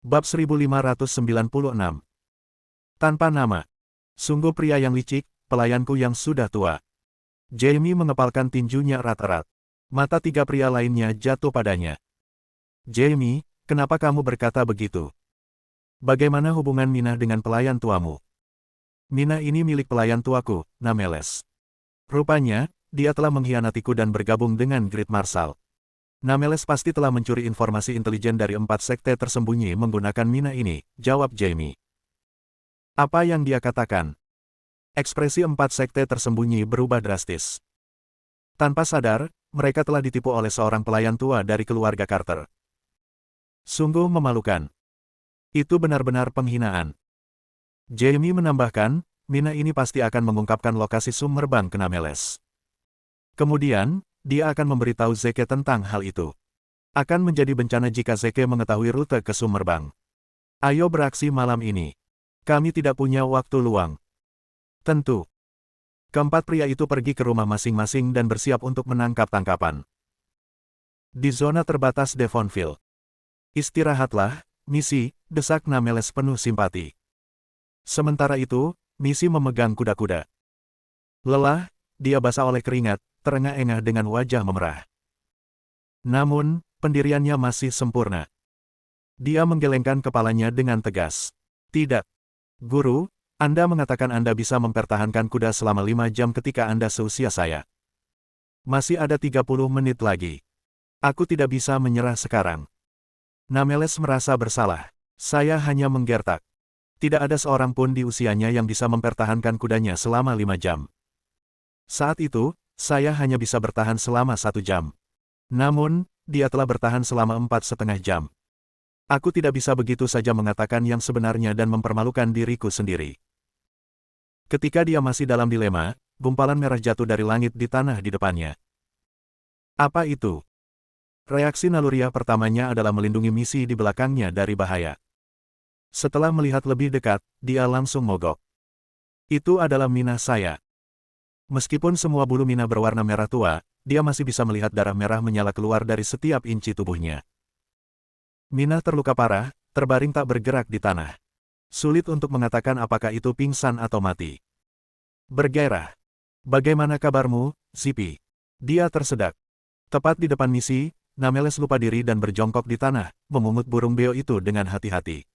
Bab 1596. Tanpa nama. Sungguh pria yang licik, pelayanku yang sudah tua. Jamie mengepalkan tinjunya erat-erat. Mata tiga pria lainnya jatuh padanya. Jamie, kenapa kamu berkata begitu? Bagaimana hubungan Mina dengan pelayan tuamu? Mina ini milik pelayan tuaku, Nameles. Rupanya, dia telah mengkhianatiku dan bergabung dengan Great Marshal. Nameles pasti telah mencuri informasi intelijen dari 4 sekte tersembunyi menggunakan Mina ini, jawab Jamie. Apa yang dia katakan? Ekspresi 4 sekte tersembunyi berubah drastis. Tanpa sadar, mereka telah ditipu oleh seorang pelayan tua dari keluarga Carter. Sungguh memalukan. Itu benar-benar penghinaan. Jamie menambahkan, Mina ini pasti akan mengungkapkan lokasi sumber bank ke Nameles. Kemudian, dia akan memberitahu Zeke tentang hal itu. Akan menjadi bencana jika Zeke mengetahui rute ke sumber bank. Ayo beraksi malam ini. Kami tidak punya waktu luang. Tentu. Keempat pria itu pergi ke rumah masing-masing dan bersiap untuk menangkap tangkapan. Di zona terbatas Devonville. Istirahatlah, Missy, desak Nameles penuh simpati. Sementara itu, Missy memegang kuda-kuda. Lelah, dia basah oleh keringat, terengah-engah dengan wajah memerah. Namun, pendiriannya masih sempurna. Dia menggelengkan kepalanya dengan tegas. Tidak. Guru, Anda mengatakan Anda bisa mempertahankan kuda selama 5 jam ketika Anda seusia saya. Masih ada 30 menit lagi. Aku tidak bisa menyerah sekarang. Nameles merasa bersalah. Saya hanya menggertak. Tidak ada seorang pun di usianya yang bisa mempertahankan kudanya selama 5 jam. Saat itu, saya hanya bisa bertahan selama 1 jam. Namun, dia telah bertahan selama 4,5 jam. Aku tidak bisa begitu saja mengatakan yang sebenarnya dan mempermalukan diriku sendiri. Ketika dia masih dalam dilema, gumpalan merah jatuh dari langit di tanah di depannya. Apa itu? Reaksi naluriah pertamanya adalah melindungi Missy di belakangnya dari bahaya. Setelah melihat lebih dekat, dia langsung mogok. Itu adalah Mina saya. Meskipun semua bulu Mina berwarna merah tua, dia masih bisa melihat darah merah menyala keluar dari setiap inci tubuhnya. Mina terluka parah, terbaring tak bergerak di tanah. Sulit untuk mengatakan apakah itu pingsan atau mati. Bergairah. Bagaimana kabarmu, Zippy? Dia tersedak. Tepat di depan Missy, Nameles lupa diri dan berjongkok di tanah, memungut burung beo itu dengan hati-hati.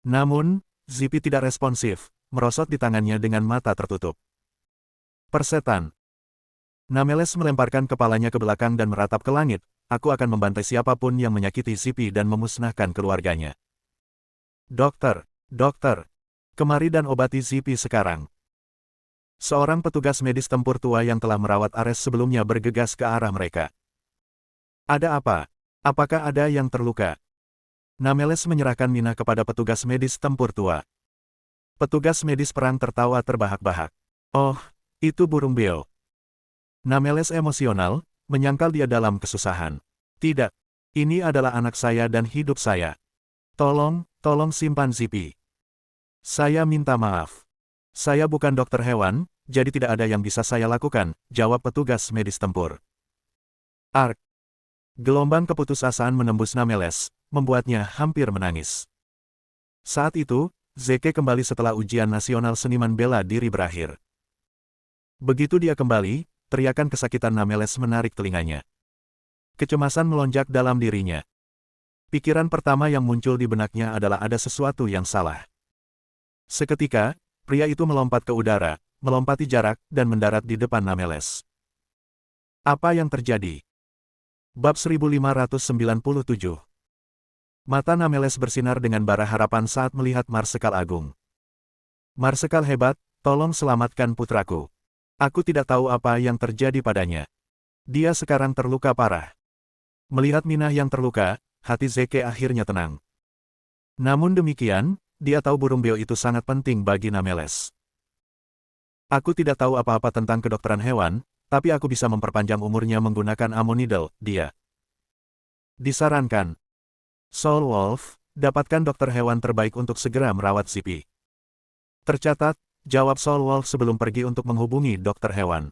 Namun, Zippy tidak responsif, merosot di tangannya dengan mata tertutup. Persetan. Nameles melemparkan kepalanya ke belakang dan meratap ke langit. Aku akan membantai siapapun yang menyakiti Zippy dan memusnahkan keluarganya. Dokter, dokter, kemari dan obati Zippy sekarang. Seorang petugas medis tempur tua yang telah merawat Ares sebelumnya bergegas ke arah mereka. Ada apa? Apakah ada yang terluka? Nameles menyerahkan Mina kepada petugas medis tempur tua. Petugas medis perang tertawa terbahak-bahak. Oh, itu burung beo. Nameles emosional, menyangkal dia dalam kesusahan. Tidak. Ini adalah anak saya dan hidup saya. Tolong simpan Zippy. Saya minta maaf. Saya bukan dokter hewan, jadi tidak ada yang bisa saya lakukan, jawab petugas medis tempur. Ark. Gelombang keputusasaan menembus Nameles, membuatnya hampir menangis. Saat itu, Zeke kembali setelah ujian nasional seniman bela diri berakhir. Begitu dia kembali, teriakan kesakitan Nameles menarik telinganya. Kecemasan melonjak dalam dirinya. Pikiran pertama yang muncul di benaknya adalah ada sesuatu yang salah. Seketika, pria itu melompat ke udara, melompati jarak, dan mendarat di depan Nameles. Apa yang terjadi? Bab 1597. Mata Nameles bersinar dengan bara harapan saat melihat Marsekal Agung. Marsekal hebat, tolong selamatkan putraku. Aku tidak tahu apa yang terjadi padanya. Dia sekarang terluka parah. Melihat Mina yang terluka, hati Zeke akhirnya tenang. Namun demikian, dia tahu burung beo itu sangat penting bagi Nameles. Aku tidak tahu apa-apa tentang kedokteran hewan, tapi aku bisa memperpanjang umurnya menggunakan Amonidel, dia disarankan. Soul Wolf, dapatkan dokter hewan terbaik untuk segera merawat Zippy. Tercatat, jawab Soul Wolf sebelum pergi untuk menghubungi dokter hewan.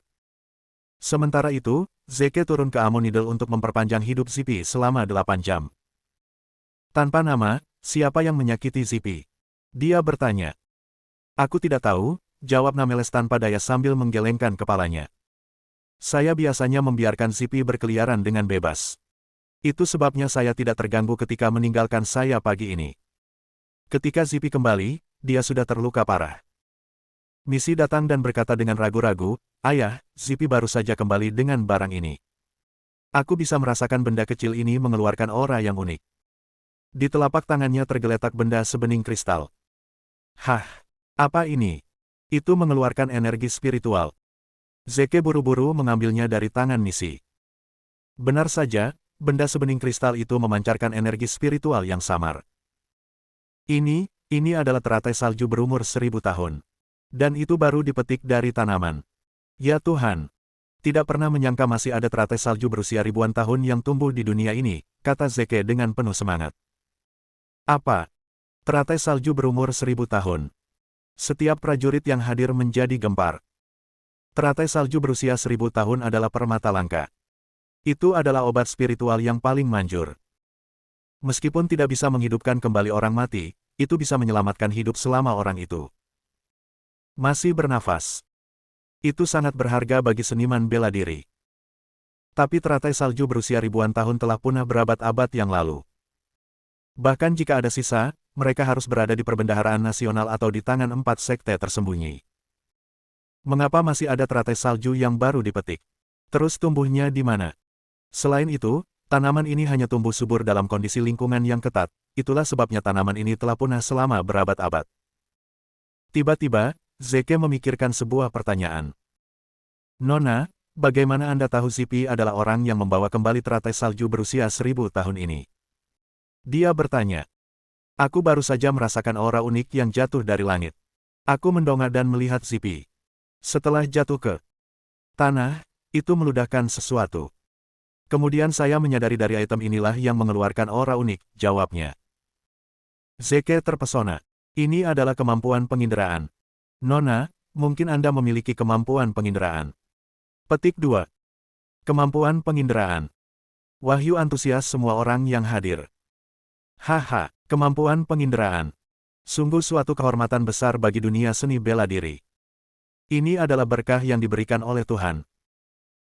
Sementara itu, Zeke turun ke Amonidel untuk memperpanjang hidup Zippy selama 8 jam. Tanpa nama, siapa yang menyakiti Zipi? Dia bertanya. Aku tidak tahu, jawab Nameles tanpa daya sambil menggelengkan kepalanya. Saya biasanya membiarkan Zipi berkeliaran dengan bebas. Itu sebabnya saya tidak terganggu ketika meninggalkan saya pagi ini. Ketika Zipi kembali, dia sudah terluka parah. Missy datang dan berkata dengan ragu-ragu, "Ayah, Zipi baru saja kembali dengan barang ini. Aku bisa merasakan benda kecil ini mengeluarkan aura yang unik." Di telapak tangannya tergeletak benda sebening kristal. Hah, apa ini? Itu mengeluarkan energi spiritual. Zeke buru-buru mengambilnya dari tangan Missy. Benar saja, benda sebening kristal itu memancarkan energi spiritual yang samar. Ini adalah teratai salju berumur 1000 tahun. Dan itu baru dipetik dari tanaman. Ya Tuhan! Tidak pernah menyangka masih ada teratai salju berusia ribuan tahun yang tumbuh di dunia ini, kata Zeke dengan penuh semangat. Apa? Teratai salju berumur 1000 tahun. Setiap prajurit yang hadir menjadi gempar. Teratai salju berusia 1000 tahun adalah permata langka. Itu adalah obat spiritual yang paling manjur. Meskipun tidak bisa menghidupkan kembali orang mati, itu bisa menyelamatkan hidup selama orang itu masih bernafas. Itu sangat berharga bagi seniman bela diri. Tapi teratai salju berusia ribuan tahun telah punah berabad-abad yang lalu. Bahkan jika ada sisa, mereka harus berada di perbendaharaan nasional atau di tangan 4 sekte tersembunyi. Mengapa masih ada teratai salju yang baru dipetik? Terus tumbuhnya di mana? Selain itu, tanaman ini hanya tumbuh subur dalam kondisi lingkungan yang ketat, itulah sebabnya tanaman ini telah punah selama berabad-abad. Tiba-tiba, Zeke memikirkan sebuah pertanyaan. Nona, bagaimana Anda tahu Zipi adalah orang yang membawa kembali teratai salju berusia 1000 tahun ini? Dia bertanya. Aku baru saja merasakan aura unik yang jatuh dari langit. Aku mendongak dan melihat Zipi. Setelah jatuh ke tanah, itu meludahkan sesuatu. Kemudian saya menyadari dari item inilah yang mengeluarkan aura unik, jawabnya. Zeke terpesona. Ini adalah kemampuan penginderaan. Nona, mungkin Anda memiliki kemampuan penginderaan. Petik 2. Kemampuan penginderaan. Wahyu antusias semua orang yang hadir. Haha, kemampuan penginderaan. Sungguh suatu kehormatan besar bagi dunia seni bela diri. Ini adalah berkah yang diberikan oleh Tuhan.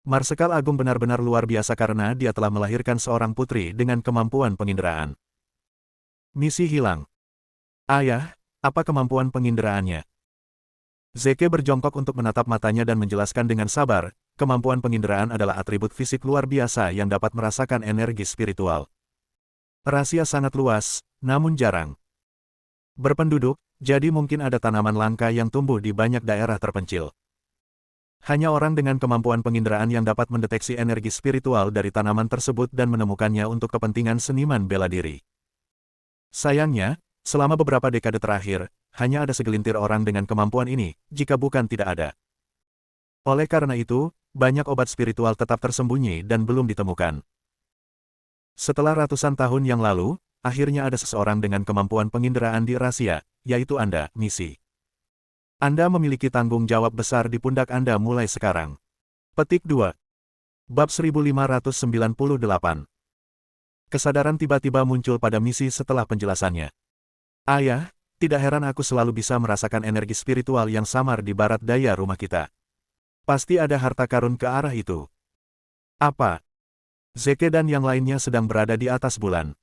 Marsekal Agung benar-benar luar biasa karena dia telah melahirkan seorang putri dengan kemampuan penginderaan. Missy hilang. Ayah, apa kemampuan penginderaannya? Zeke berjongkok untuk menatap matanya dan menjelaskan dengan sabar, kemampuan penginderaan adalah atribut fisik luar biasa yang dapat merasakan energi spiritual. Rahasia sangat luas, namun jarang berpenduduk, jadi mungkin ada tanaman langka yang tumbuh di banyak daerah terpencil. Hanya orang dengan kemampuan penginderaan yang dapat mendeteksi energi spiritual dari tanaman tersebut dan menemukannya untuk kepentingan seniman bela diri. Sayangnya, selama beberapa dekade terakhir, hanya ada segelintir orang dengan kemampuan ini, jika bukan tidak ada. Oleh karena itu, banyak obat spiritual tetap tersembunyi dan belum ditemukan. Setelah ratusan tahun yang lalu, akhirnya ada seseorang dengan kemampuan penginderaan di rahasia, yaitu Anda, Missy. Anda memiliki tanggung jawab besar di pundak Anda mulai sekarang. Petik 2. Bab 1598. Kesadaran tiba-tiba muncul pada Missy setelah penjelasannya. Ayah, tidak heran aku selalu bisa merasakan energi spiritual yang samar di barat daya rumah kita. Pasti ada harta karun ke arah itu. Apa? Zeke dan yang lainnya sedang berada di atas bulan.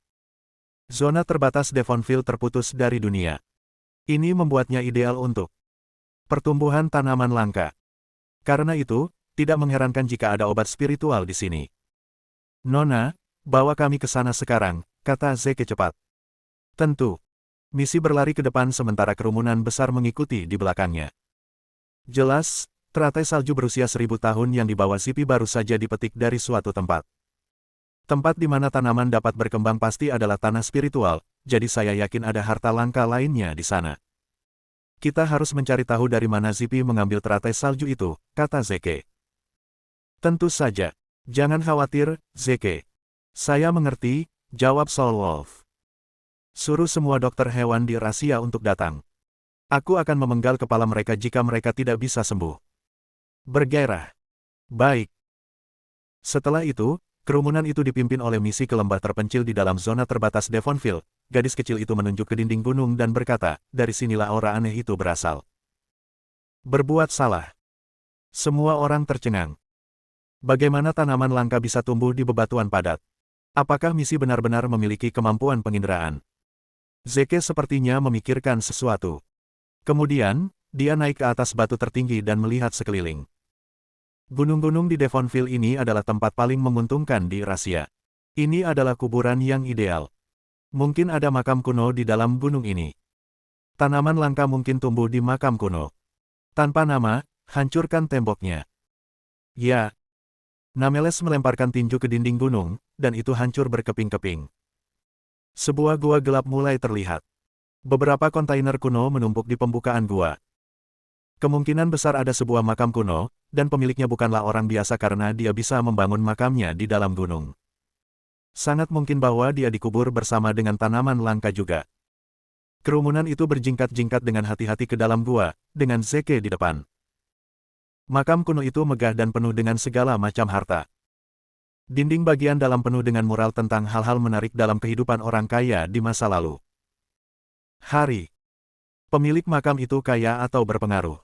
Zona terbatas Devonville terputus dari dunia. Ini membuatnya ideal untuk pertumbuhan tanaman langka. Karena itu, tidak mengherankan jika ada obat spiritual di sini. Nona, bawa kami ke sana sekarang, kata Zeke cepat. Tentu. Missy berlari ke depan sementara kerumunan besar mengikuti di belakangnya. Jelas, teratai salju berusia 1000 tahun yang dibawa Zipi baru saja dipetik dari suatu tempat. Tempat di mana tanaman dapat berkembang pasti adalah tanah spiritual, jadi saya yakin ada harta langka lainnya di sana. Kita harus mencari tahu dari mana Zipi mengambil teratai salju itu, kata Zeke. Tentu saja. Jangan khawatir, Zeke. Saya mengerti, jawab Soul Wolf. Suruh semua dokter hewan di rahasia untuk datang. Aku akan memenggal kepala mereka jika mereka tidak bisa sembuh. Bergairah. Baik. Setelah itu, Kerumunan itu dipimpin oleh misi ke lembah terpencil di dalam zona terbatas Devonville. Gadis kecil itu menunjuk ke dinding gunung dan berkata, dari sinilah aura aneh itu berasal. Berbuat salah. Semua orang tercengang. Bagaimana tanaman langka bisa tumbuh di bebatuan padat? Apakah misi benar-benar memiliki kemampuan penginderaan? Zeke sepertinya memikirkan sesuatu. Kemudian, dia naik ke atas batu tertinggi dan melihat sekeliling. Gunung-gunung di Devonville ini adalah tempat paling menguntungkan di Eurasia. Ini adalah kuburan yang ideal. Mungkin ada makam kuno di dalam gunung ini. Tanaman langka mungkin tumbuh di makam kuno. Tanpa nama, hancurkan temboknya. Ya. Nameles melemparkan tinju ke dinding gunung, dan itu hancur berkeping-keping. Sebuah gua gelap mulai terlihat. Beberapa kontainer kuno menumpuk di pembukaan gua. Kemungkinan besar ada sebuah makam kuno, dan pemiliknya bukanlah orang biasa karena dia bisa membangun makamnya di dalam gunung. Sangat mungkin bahwa dia dikubur bersama dengan tanaman langka juga. Kerumunan itu berjingkat-jingkat dengan hati-hati ke dalam gua, dengan Zeke di depan. Makam kuno itu megah dan penuh dengan segala macam harta. Dinding bagian dalam penuh dengan mural tentang hal-hal menarik dalam kehidupan orang kaya di masa lalu. Hari. Pemilik makam itu kaya atau berpengaruh.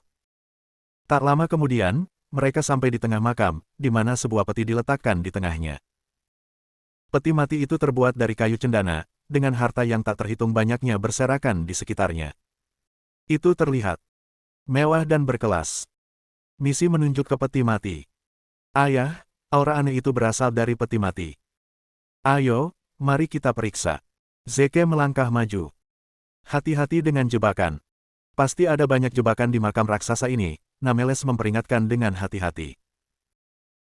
Tak lama kemudian, mereka sampai di tengah makam, di mana sebuah peti diletakkan di tengahnya. Peti mati itu terbuat dari kayu cendana, dengan harta yang tak terhitung banyaknya berserakan di sekitarnya. Itu terlihat mewah dan berkelas. Misi menunjuk ke peti mati. Ayah, aura aneh itu berasal dari peti mati. Ayo, mari kita periksa. Zeke melangkah maju. Hati-hati dengan jebakan. Pasti ada banyak jebakan di makam raksasa ini, Nameles memperingatkan dengan hati-hati.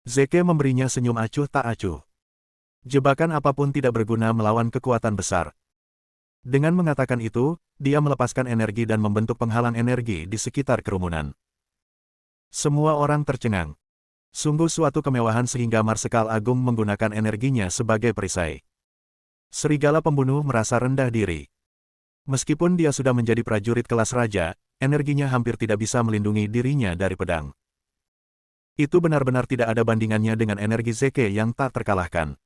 Zeke memberinya senyum acuh tak acuh. Jebakan apapun tidak berguna melawan kekuatan besar. Dengan mengatakan itu, dia melepaskan energi dan membentuk penghalang energi di sekitar kerumunan. Semua orang tercengang. Sungguh suatu kemewahan sehingga Marsekal Agung menggunakan energinya sebagai perisai. Serigala pembunuh merasa rendah diri. Meskipun dia sudah menjadi prajurit kelas raja, energinya hampir tidak bisa melindungi dirinya dari pedang. Itu benar-benar tidak ada bandingannya dengan energi Zeke yang tak terkalahkan.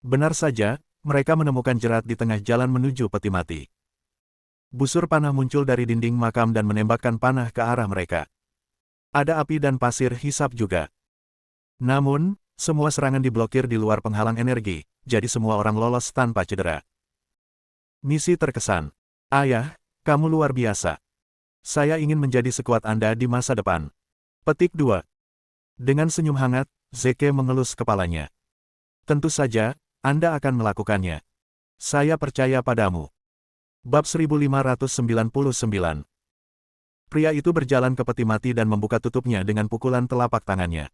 Benar saja, mereka menemukan jerat di tengah jalan menuju peti mati. Busur panah muncul dari dinding makam dan menembakkan panah ke arah mereka. Ada api dan pasir hisap juga. Namun, semua serangan diblokir di luar penghalang energi, jadi semua orang lolos tanpa cedera. Misi terkesan. Ayah, kamu luar biasa. Saya ingin menjadi sekuat Anda di masa depan. Petik 2. Dengan senyum hangat, Zeke mengelus kepalanya. Tentu saja, Anda akan melakukannya. Saya percaya padamu. Bab 1599. Pria itu berjalan ke peti mati dan membuka tutupnya dengan pukulan telapak tangannya.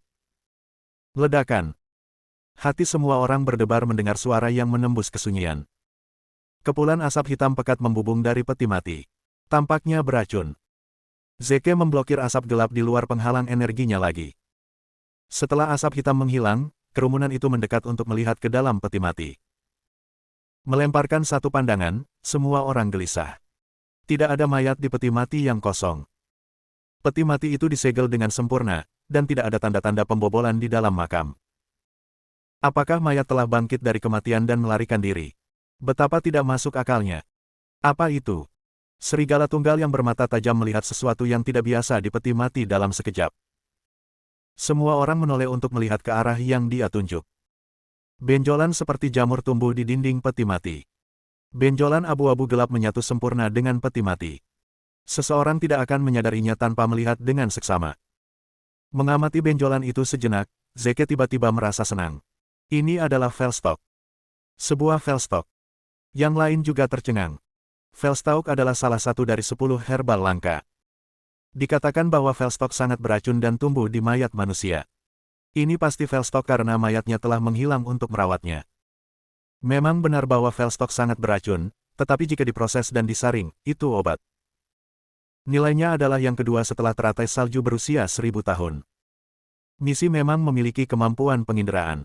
Ledakan. Hati semua orang berdebar mendengar suara yang menembus kesunyian. Kepulan asap hitam pekat membubung dari peti mati. Tampaknya beracun. Zeke memblokir asap gelap di luar penghalang energinya lagi. Setelah asap hitam menghilang, kerumunan itu mendekat untuk melihat ke dalam peti mati. Melemparkan satu pandangan, semua orang gelisah. Tidak ada mayat di peti mati yang kosong. Peti mati itu disegel dengan sempurna, dan tidak ada tanda-tanda pembobolan di dalam makam. Apakah mayat telah bangkit dari kematian dan melarikan diri? Betapa tidak masuk akalnya. Apa itu? Serigala tunggal yang bermata tajam melihat sesuatu yang tidak biasa di peti mati dalam sekejap. Semua orang menoleh untuk melihat ke arah yang dia tunjuk. Benjolan seperti jamur tumbuh di dinding peti mati. Benjolan abu-abu gelap menyatu sempurna dengan peti mati. Seseorang tidak akan menyadarinya tanpa melihat dengan seksama. Mengamati benjolan itu sejenak, Zeke tiba-tiba merasa senang. Ini adalah Fellstock. Sebuah Fellstock. Yang lain juga tercengang. Fellstock adalah salah satu dari 10 herbal langka. Dikatakan bahwa Fellstock sangat beracun dan tumbuh di mayat manusia. Ini pasti Fellstock karena mayatnya telah menghilang untuk merawatnya. Memang benar bahwa Fellstock sangat beracun, tetapi jika diproses dan disaring, itu obat. Nilainya adalah yang kedua setelah teratai salju berusia 1000 tahun. Misi memang memiliki kemampuan penginderaan.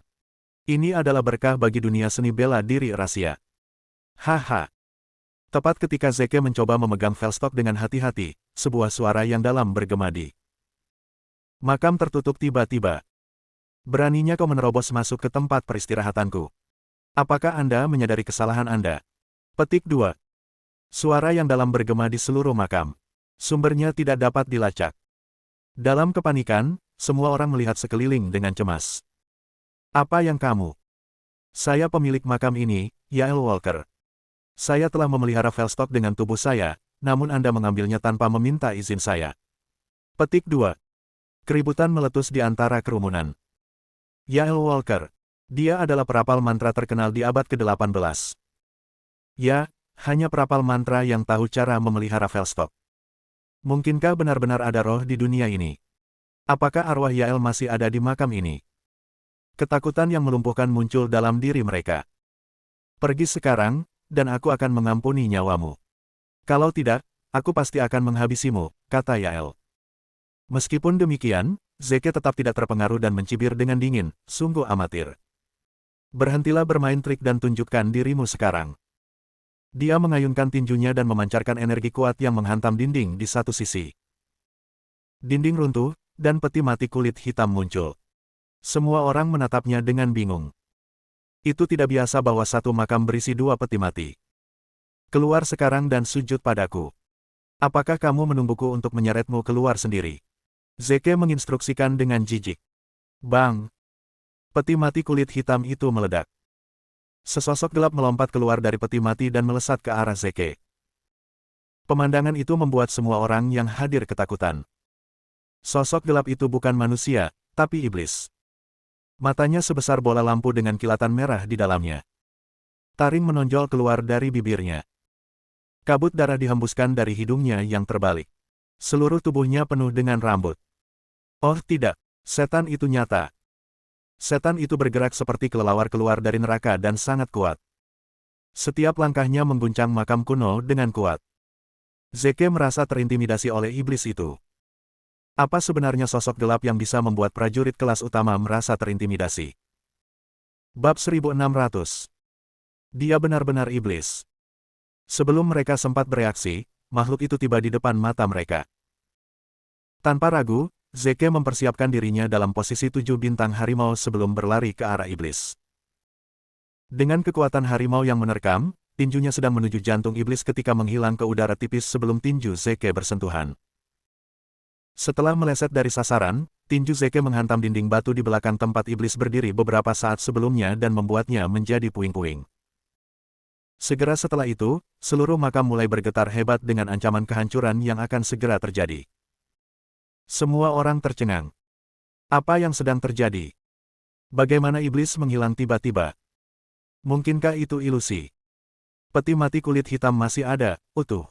Ini adalah berkah bagi dunia seni bela diri Eurasia. Haha. Tepat ketika Zeke mencoba memegang Fellstock dengan hati-hati, sebuah suara yang dalam bergema di makam tertutup tiba-tiba Beraninya kau menerobos masuk ke tempat peristirahatanku. Apakah Anda menyadari kesalahan Anda? Petik 2. Suara yang dalam bergema di seluruh makam. Sumbernya tidak dapat dilacak. Dalam kepanikan, semua orang melihat sekeliling dengan cemas. Apa yang kamu? Saya pemilik makam ini, Yael Walker. Saya telah memelihara Velstock dengan tubuh saya, namun Anda mengambilnya tanpa meminta izin saya. Petik 2. Keributan meletus di antara kerumunan. Yael Walker. Dia adalah perapal mantra terkenal di abad ke-18. Ya, hanya perapal mantra yang tahu cara memelihara Velstock. Mungkinkah benar-benar ada roh di dunia ini? Apakah arwah Yael masih ada di makam ini? Ketakutan yang melumpuhkan muncul dalam diri mereka. Pergi sekarang, dan aku akan mengampuni nyawamu. Kalau tidak, aku pasti akan menghabisimu, kata Yael. Meskipun demikian, Zeke tetap tidak terpengaruh dan mencibir dengan dingin, sungguh amatir. Berhentilah bermain trik dan tunjukkan dirimu sekarang. Dia mengayunkan tinjunya dan memancarkan energi kuat yang menghantam dinding di satu sisi. Dinding runtuh, dan peti mati kulit hitam muncul. Semua orang menatapnya dengan bingung. Itu tidak biasa bahwa satu makam berisi dua peti mati. Keluar sekarang dan sujud padaku. Apakah kamu menungguku untuk menyeretmu keluar sendiri? Zeke menginstruksikan dengan jijik. Bang! Peti mati kulit hitam itu meledak. Sesosok gelap melompat keluar dari peti mati dan melesat ke arah Zeke. Pemandangan itu membuat semua orang yang hadir ketakutan. Sosok gelap itu bukan manusia, tapi iblis. Matanya sebesar bola lampu dengan kilatan merah di dalamnya. Taring menonjol keluar dari bibirnya. Kabut darah dihembuskan dari hidungnya yang terbalik. Seluruh tubuhnya penuh dengan rambut. Oh tidak, setan itu nyata. Setan itu bergerak seperti kelelawar keluar dari neraka dan sangat kuat. Setiap langkahnya mengguncang makam kuno dengan kuat. Zeke merasa terintimidasi oleh iblis itu. Apa sebenarnya sosok gelap yang bisa membuat prajurit kelas utama merasa terintimidasi? Bab 1600. Dia benar-benar iblis. Sebelum mereka sempat bereaksi, makhluk itu tiba di depan mata mereka. Tanpa ragu, Zeke mempersiapkan dirinya dalam posisi 7 bintang harimau sebelum berlari ke arah iblis. Dengan kekuatan harimau yang menerkam, tinjunya sedang menuju jantung iblis ketika menghilang ke udara tipis sebelum tinju Zeke bersentuhan. Setelah meleset dari sasaran, tinju Zeke menghantam dinding batu di belakang tempat iblis berdiri beberapa saat sebelumnya dan membuatnya menjadi puing-puing. Segera setelah itu, seluruh makam mulai bergetar hebat dengan ancaman kehancuran yang akan segera terjadi. Semua orang tercengang. Apa yang sedang terjadi? Bagaimana iblis menghilang tiba-tiba? Mungkinkah itu ilusi? Peti mati kulit hitam masih ada, utuh.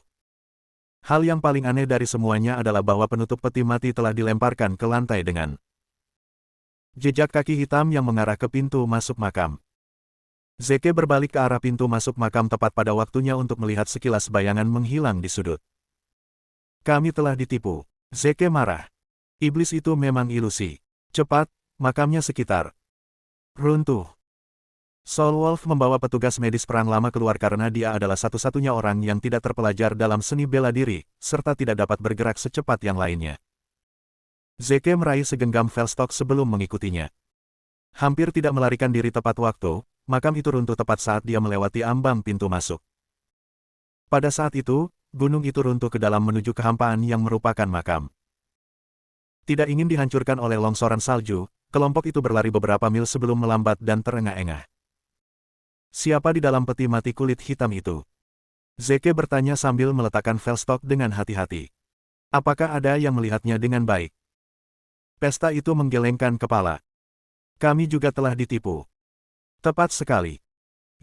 Hal yang paling aneh dari semuanya adalah bahwa penutup peti mati telah dilemparkan ke lantai dengan jejak kaki hitam yang mengarah ke pintu masuk makam. Zeke berbalik ke arah pintu masuk makam tepat pada waktunya untuk melihat sekilas bayangan menghilang di sudut. Kami telah ditipu. Zeke marah. Iblis itu memang ilusi. Cepat, makamnya sekitar runtuh. Soul Wolf membawa petugas medis perang lama keluar karena dia adalah satu-satunya orang yang tidak terpelajar dalam seni bela diri, serta tidak dapat bergerak secepat yang lainnya. Zeke meraih segenggam Velstock sebelum mengikutinya. Hampir tidak melarikan diri tepat waktu, makam itu runtuh tepat saat dia melewati ambang pintu masuk. Pada saat itu, gunung itu runtuh ke dalam menuju kehampaan yang merupakan makam. Tidak ingin dihancurkan oleh longsoran salju, kelompok itu berlari beberapa mil sebelum melambat dan terengah-engah. Siapa di dalam peti mati kulit hitam itu? Zeke bertanya sambil meletakkan Velstock dengan hati-hati. Apakah ada yang melihatnya dengan baik? Pesta itu menggelengkan kepala. Kami juga telah ditipu. Tepat sekali.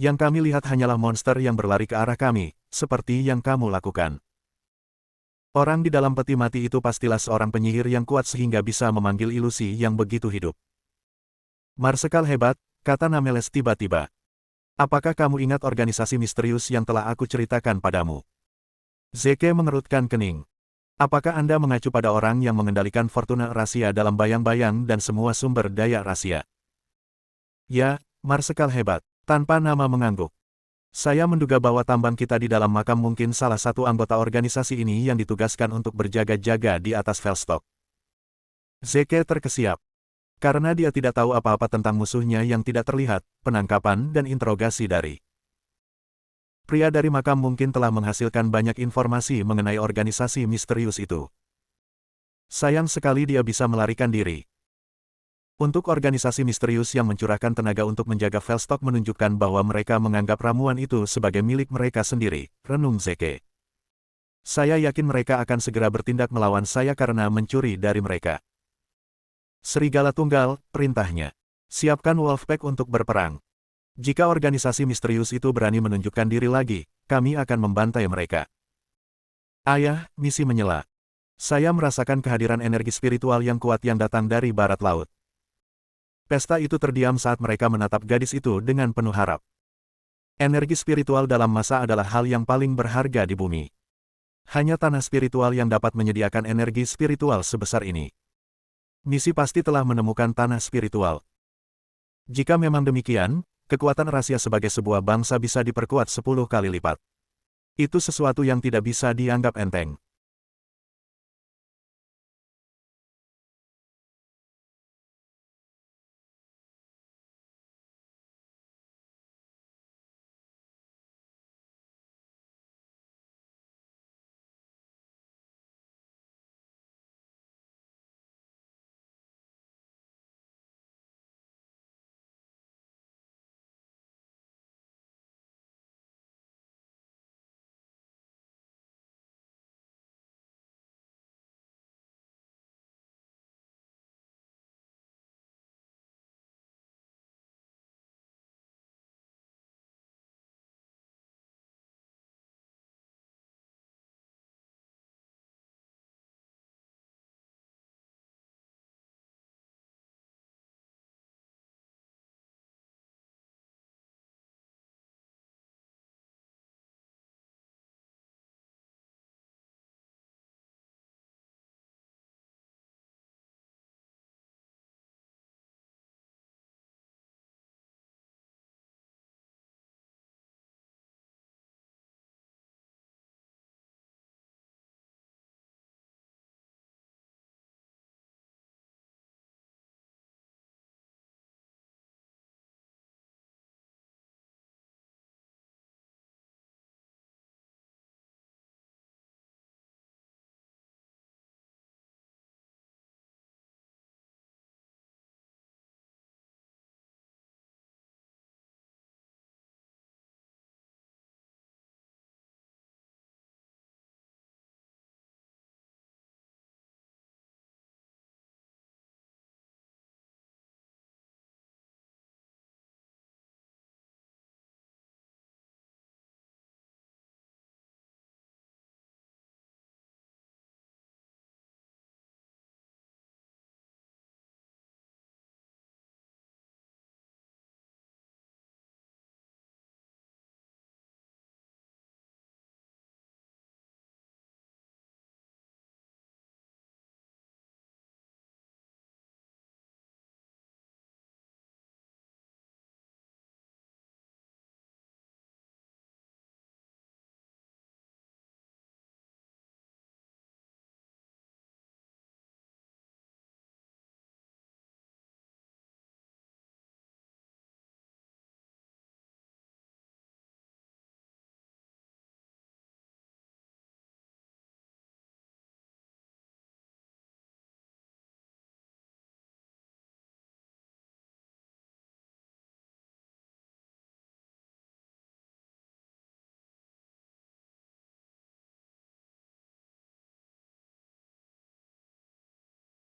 Yang kami lihat hanyalah monster yang berlari ke arah kami, seperti yang kamu lakukan. Orang di dalam peti mati itu pastilah seorang penyihir yang kuat sehingga bisa memanggil ilusi yang begitu hidup. Marsekal hebat, kata Nameles tiba-tiba. Apakah kamu ingat organisasi misterius yang telah aku ceritakan padamu? Zeke mengerutkan kening. Apakah Anda mengacu pada orang yang mengendalikan Fortuna rahasia dalam bayang-bayang dan semua sumber daya rahasia? Ya, Marsekal hebat, tanpa nama mengangguk. Saya menduga bahwa tambang kita di dalam makam mungkin salah satu anggota organisasi ini yang ditugaskan untuk berjaga-jaga di atas Velstock. Zeke terkesiap. Karena dia tidak tahu apa-apa tentang musuhnya yang tidak terlihat, penangkapan dan interogasi dari pria dari makam mungkin telah menghasilkan banyak informasi mengenai organisasi misterius itu. Sayang sekali dia bisa melarikan diri. Untuk organisasi misterius yang mencurahkan tenaga untuk menjaga Velstock menunjukkan bahwa mereka menganggap ramuan itu sebagai milik mereka sendiri, renung Zeke. Saya yakin mereka akan segera bertindak melawan saya karena mencuri dari mereka. Serigala Tunggal, perintahnya. Siapkan Wolfpack untuk berperang. Jika organisasi misterius itu berani menunjukkan diri lagi, kami akan membantai mereka. Ayah, misi menyela. Saya merasakan kehadiran energi spiritual yang kuat yang datang dari barat laut. Pesta itu terdiam saat mereka menatap gadis itu dengan penuh harap. Energi spiritual dalam masa adalah hal yang paling berharga di bumi. Hanya tanah spiritual yang dapat menyediakan energi spiritual sebesar ini. Misi pasti telah menemukan tanah spiritual. Jika memang demikian, kekuatan rahasia sebagai sebuah bangsa bisa diperkuat 10 kali lipat. Itu sesuatu yang tidak bisa dianggap enteng.